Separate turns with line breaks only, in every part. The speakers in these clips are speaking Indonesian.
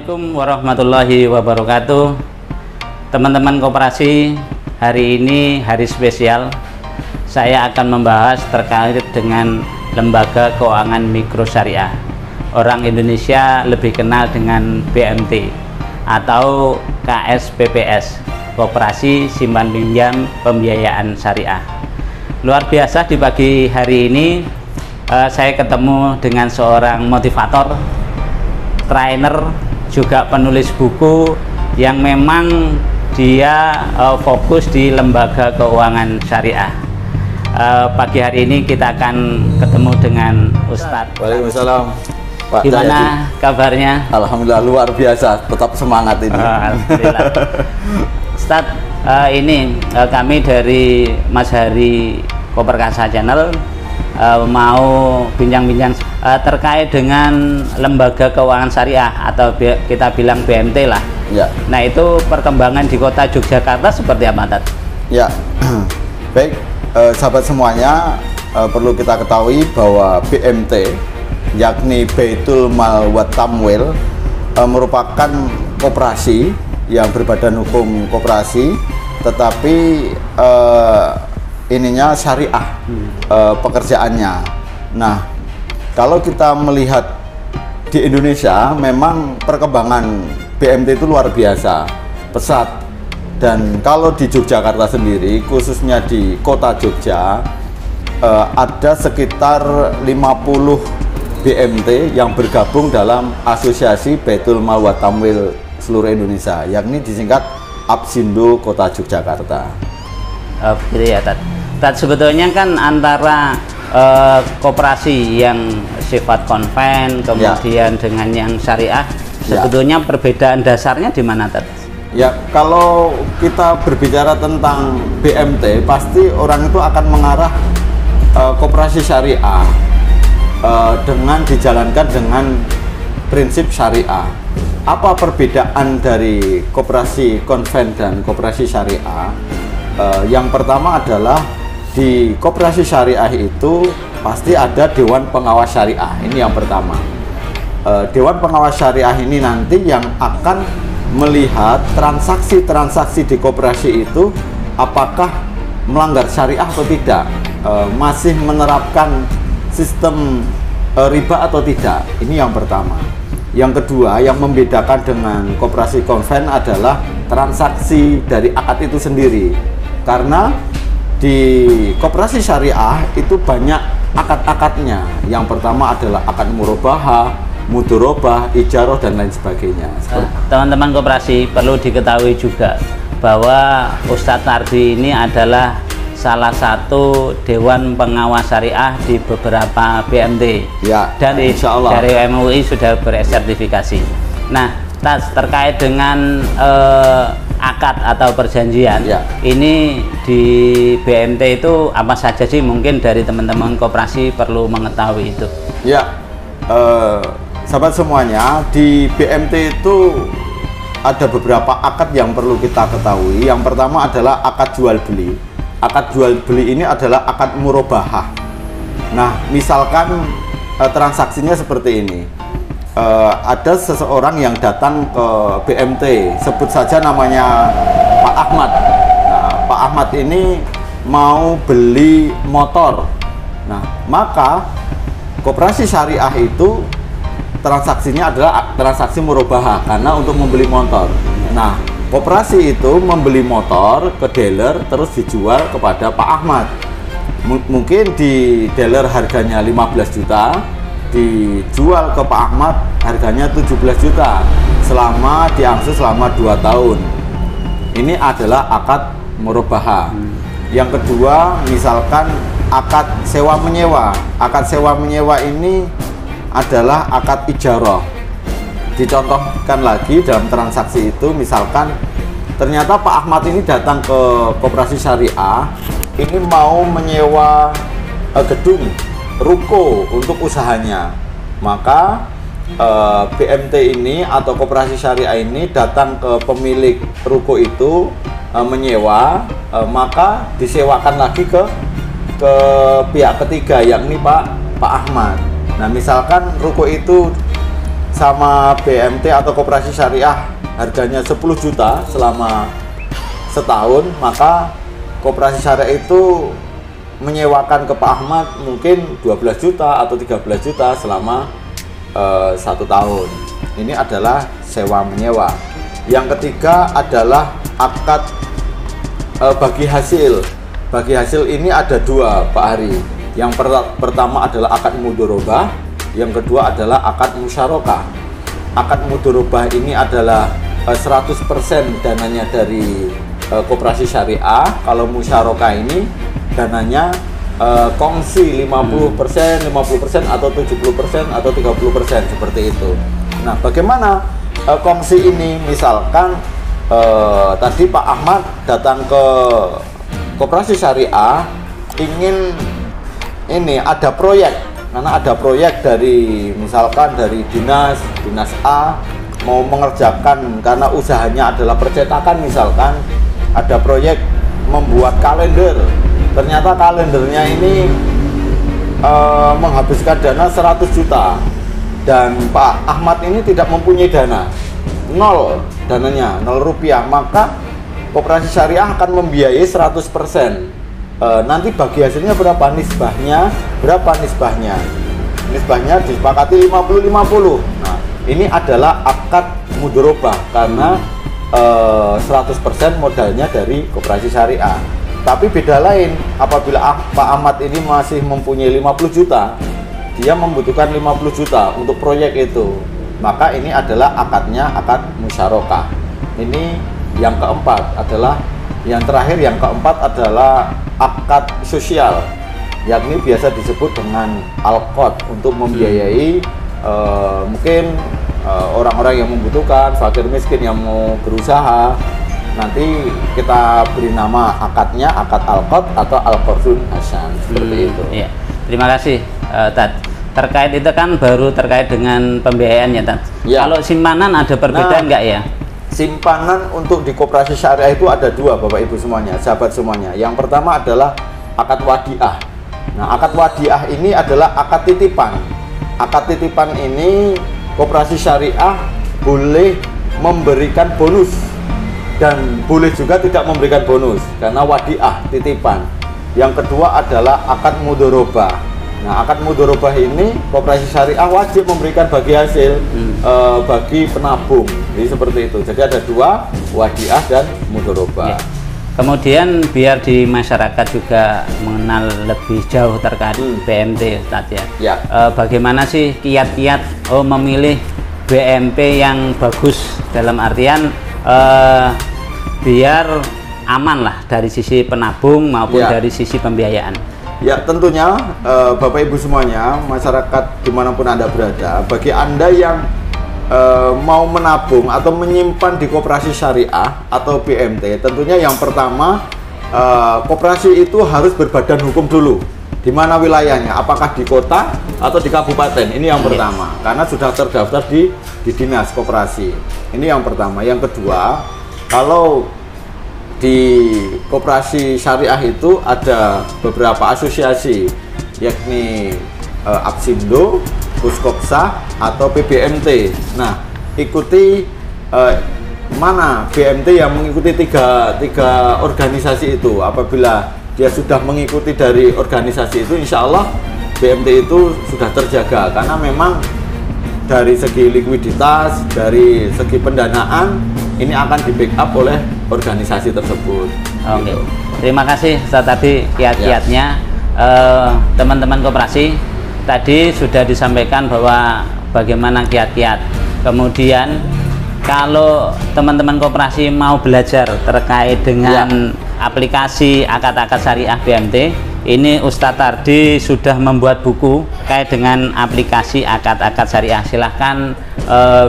Assalamualaikum warahmatullahi wabarakatuh. Teman-teman koperasi, hari ini hari spesial. Saya akan membahas terkait dengan lembaga keuangan mikro syariah. Orang Indonesia lebih kenal dengan BMT atau KSPPS, Koperasi Simpan Pinjam Pembiayaan Syariah. Luar biasa, di pagi hari ini saya ketemu dengan seorang motivator, trainer, juga penulis buku yang memang dia fokus di lembaga keuangan syariah. Pagi hari ini kita akan ketemu dengan Ustadz.
Waalaikumsalam, Pak.
Gimana kabarnya?
Alhamdulillah luar biasa, tetap semangat ini.
Alhamdulillah. Ustadz, ini kami dari Mas Hari Koperkasa Channel mau bincang-bincang terkait dengan lembaga keuangan syariah atau kita bilang BMT lah.
Ya.
Nah, itu perkembangan di kota Yogyakarta seperti apa, Tat?
Ya, baik, sahabat semuanya, perlu kita ketahui bahwa BMT, yakni Baitul Mal wa Tamwil, merupakan koperasi yang berbadan hukum koperasi, tetapi ininya syariah, pekerjaannya. Nah, kalau kita melihat di Indonesia, memang perkembangan BMT itu luar biasa, pesat. Dan kalau di Yogyakarta sendiri, khususnya di kota Jogja, ada sekitar 50 BMT yang bergabung dalam asosiasi Baitul Mal wa Tamwil seluruh Indonesia, yakni disingkat APSindo Kota Yogyakarta.
Begitu ya, Tat. Tat, sebetulnya kan antara koperasi yang sifat konven kemudian dengan yang syariah, sebetulnya perbedaan dasarnya di mana, Tat?
Ya, kalau kita berbicara tentang BMT, pasti orang itu akan mengarah koperasi syariah dengan dijalankan dengan prinsip syariah. Apa perbedaan dari koperasi konven dan koperasi syariah? Yang pertama adalah di koperasi syariah itu pasti ada Dewan Pengawas Syariah. Ini yang pertama. Dewan Pengawas Syariah ini nanti yang akan melihat transaksi-transaksi di koperasi itu apakah melanggar syariah atau tidak, masih menerapkan sistem riba atau tidak. Ini yang pertama. Yang kedua, yang membedakan dengan koperasi konven adalah transaksi dari akad itu sendiri. Karena di koperasi syariah itu banyak akad-akadnya. Yang pertama adalah akad murabahah, mudorobah, ijaroh, dan lain sebagainya.
Teman-teman koperasi, perlu diketahui juga bahwa Ustadz Nardi ini adalah salah satu Dewan Pengawas Syariah di beberapa BMT.
Ya,
dan
insya Allah
dari MUI sudah bersertifikasi. Nah, terkait dengan akad atau perjanjian, ini di BMT itu apa saja sih? Mungkin dari teman-teman koperasi perlu mengetahui itu.
Ya, sahabat semuanya, di BMT itu ada beberapa akad yang perlu kita ketahui. Yang pertama adalah akad jual beli. Akad jual beli ini adalah akad murabahah. Nah, misalkan transaksinya seperti ini. Ada seseorang yang datang ke BMT, sebut saja namanya Pak Ahmad. Nah, Pak Ahmad ini mau beli motor. Nah, maka koperasi syariah itu transaksinya adalah transaksi murabahah karena untuk membeli motor. Nah, koperasi itu membeli motor ke dealer terus dijual kepada Pak Ahmad. Mungkin di dealer harganya 15 juta, dijual ke Pak Ahmad harganya 17 juta selama diangsuh selama 2 tahun. Ini adalah akad murabahah. Yang kedua, misalkan akad sewa menyewa. Akad sewa menyewa ini adalah akad ijaroh. Dicontohkan lagi dalam transaksi itu, misalkan ternyata Pak Ahmad ini datang ke koperasi syariah, ini mau menyewa gedung, ruko untuk usahanya. Maka BMT ini atau koperasi syariah ini datang ke pemilik ruko itu, menyewa, maka disewakan lagi ke pihak ketiga, yakni Pak Ahmad. Nah, misalkan ruko itu sama BMT atau Koperasi Syariah harganya 10 juta selama setahun, maka Koperasi Syariah itu menyewakan ke Pak Ahmad mungkin 12 juta atau 13 juta selama 1 tahun. Ini adalah sewa menyewa. Yang ketiga adalah akad bagi hasil. Bagi hasil ini ada 2, Pak Hari. Yang pertama adalah akad mudharabah, yang kedua adalah akad musyarakah. Akad mudharabah ini adalah 100% dananya dari Koperasi Syariah. Kalau musyarakah ini dananya kongsi 50%, 50% atau 70% atau 30% seperti itu. Nah, bagaimana kongsi ini? Misalkan tadi Pak Ahmad datang ke Koperasi Syariah ingin ini ada proyek, karena ada proyek dari misalkan dari dinas A mau mengerjakan, karena usahanya adalah percetakan, misalkan ada proyek membuat kalender, ternyata kalendernya ini menghabiskan dana 100 juta dan Pak Ahmad ini tidak mempunyai dana, 0 dananya, 0 rupiah, maka Koperasi Syariah akan membiayai 100%. Nanti bagi hasilnya berapa, nisbahnya berapa, nisbahnya disepakati 50-50. Nah, ini adalah akad mudharabah karena 100% modalnya dari Koperasi Syariah. Tapi beda lain, apabila Pak Ahmad ini masih mempunyai 50 juta, dia membutuhkan 50 juta untuk proyek itu, maka ini adalah akadnya akad musyarakah. Ini yang keempat adalah, yang terakhir yang keempat adalah akad sosial, yakni biasa disebut dengan alqad, untuk membiayai mungkin orang-orang yang membutuhkan, fakir miskin yang mau berusaha. Nanti kita beri nama akadnya akad alqad atau al-qardun hasan, seperti itu.
Iya. Terima kasih, Tad. Terkait itu kan baru terkait dengan pembiayaannya, Tad. Ya. Kalau simpanan ada perbedaan nggak ya?
Simpanan untuk di Koperasi Syariah itu ada 2, Bapak Ibu semuanya, sahabat semuanya. Yang pertama adalah akad wadiah. Nah, akad wadiah ini adalah akad titipan. Akad titipan ini Koperasi Syariah boleh memberikan bonus dan boleh juga tidak memberikan bonus karena wadiah, titipan. Yang kedua adalah akad mudharabah. Nah, akad mudharabah ini Koperasi Syariah wajib memberikan bagi hasil bagi penabung. Jadi seperti itu. Jadi ada 2, wadiah dan mudharabah.
Ya. Kemudian biar di masyarakat juga mengenal lebih jauh terkait BMT, Ustaz ya.
Ya.
Bagaimana sih kiat-kiat memilih BMP yang bagus, dalam artian biar aman lah dari sisi penabung maupun dari sisi pembiayaan.
Ya, tentunya Bapak Ibu semuanya, masyarakat dimanapun Anda berada, bagi Anda yang mau menabung atau menyimpan di Koperasi Syariah atau BMT, tentunya yang pertama koperasi itu harus berbadan hukum dulu. Di mana wilayahnya? Apakah di kota atau di kabupaten? Ini yang pertama, karena sudah terdaftar di dinas koperasi. Ini yang pertama. Yang kedua, kalau di Koperasi Syariah itu ada beberapa asosiasi, yakni Apsindo, Puskopsa atau PBMT. Nah, ikuti mana BMT yang mengikuti tiga organisasi itu. Apabila dia sudah mengikuti dari organisasi itu, insya Allah BMT itu sudah terjaga, karena memang dari segi likuiditas, dari segi pendanaan, ini akan di backup oleh organisasi tersebut.
Oke. Gitu. Terima kasih Ustaz tadi kiat-kiatnya. Teman-teman koperasi tadi sudah disampaikan bahwa bagaimana kiat-kiat. Kemudian kalau teman-teman koperasi mau belajar terkait dengan aplikasi akad-akad syariah BMT, ini Ustadz Tardi sudah membuat buku terkait dengan aplikasi akad-akad syariah. Silahkan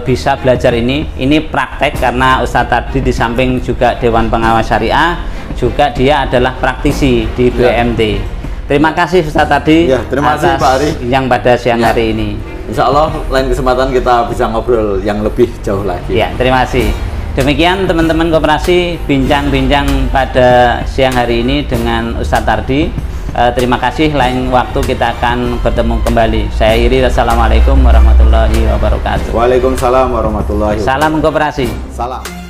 bisa belajar ini praktek, karena Ustadz Tardi di samping juga Dewan Pengawas Syariah, juga dia adalah praktisi di BMT. Terima kasih Ustadz Tardi
terima kasih Pak Ari
yang pada siang hari ini.
Insya Allah lain kesempatan kita bisa ngobrol yang lebih jauh lagi.
Ya, terima kasih. Demikian teman-teman koperasi bincang-bincang pada siang hari ini dengan Ustadz Tardi. Terima kasih, lain waktu kita akan bertemu kembali. Saya Iri, wassalamualaikum warahmatullahi wabarakatuh.
Waalaikumsalam warahmatullahi wabarakatuh.
Salam koperasi.
Salam.